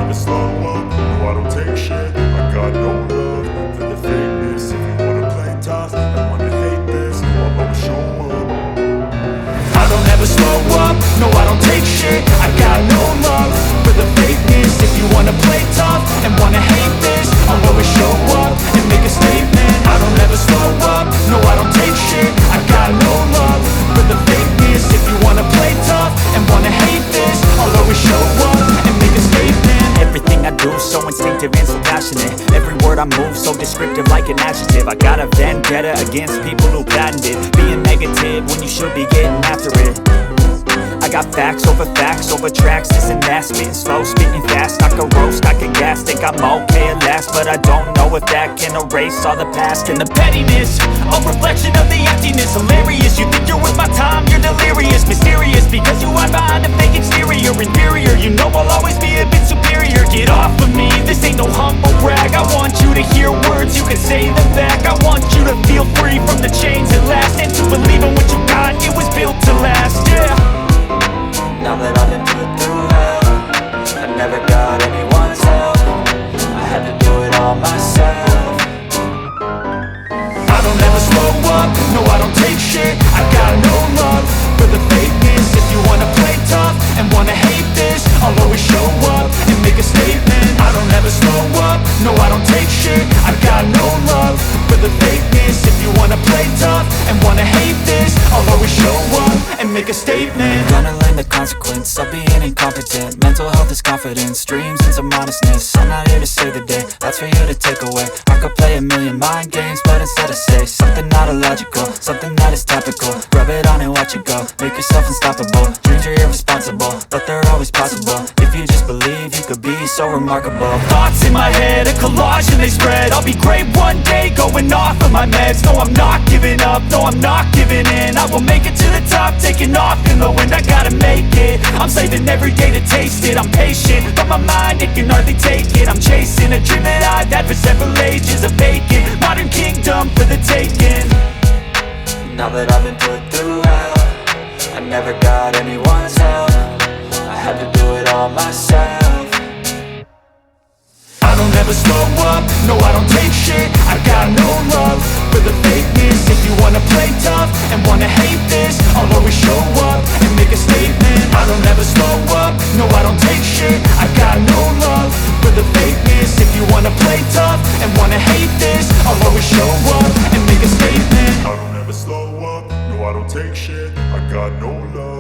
never slow up, no I don't take shit. I got no love for the fakeness. If you wanna play tough and wanna hate this, I'll always show up. I don't ever slow up, no I don't take shit. I got no love for the fakeness. If you wanna play tough and wanna hate this, I'll always show up and make a statement. I don't ever slow up, no I don't take shit. I got no love for the fakeness. If you wanna play tough and wanna hate this, I'll always show up and make a statement. Everything I do so instinctive and so passionate. Every word I move so descriptive like an adjective. I got a vendetta against people who patented being negative when you should be getting after it. I got facts over tracks, this and that. Spitting slow, spitting fast, I could roast, I could gas. Think I'm okay at last, but I don't know if that can erase all the past. And the pettiness, a reflection of the emptiness. Hilarious, you think you're worth my time, you're delirious. Mysterious, because you hide behind a fake exterior. Inferior, you know I'll always be a bit superior. Get off of me, this ain't no humble brag. I want you to hear words, you can say them back. I want you to feel free from the chains at last, and to believe in what you got, it was built to last, yeah. Now that I've been put through hell, I never got anyone's help. I had to do it all myself. I don't ever slow up, no I don't take shit. I got no love for the fakeness. If you wanna play tough and wanna hate this, I'll always show up and make a statement. I don't ever slow up, no I don't take shit. I got no love for the fakeness. If you wanna play tough and wanna hate this, I'll always show up and make a statement. Gonna learn the consequence of being incompetent. Mental health is confidence, dreams and some modestness. I'm not here to save the day, that's for you to take away. I could play a million mind games, but instead I say something not illogical, something that is topical. Rub it on and watch it go, make yourself unstoppable. Dreams are irresponsible, but they're always possible. If you just believe, you could be so remarkable. Thoughts in my head, a collage and they spread. I'll be great one day, going off of my meds. No, I'm not giving up, no, I'm not giving in. I will make it to the top, taking off in the wind. I gotta make it, I'm saving every day to taste it. I'm patient, but my mind, it can hardly take it. I'm chasing a dream that I've had for several ages. A vacant, modern kingdom for the taking. Now that I've been put through hell, I never got anyone's help. I had to do it all myself. I don't ever slow up, no I don't take shit. I got no love for the fakeness. If you wanna play tough and wanna hate this, I'll always show up and make a statement. I don't ever slow up, no I don't take shit. I got no love for the fakeness. If you wanna play tough and wanna hate this, I'll always show up and make a statement. I don't ever slow up, no I don't take shit. I got no love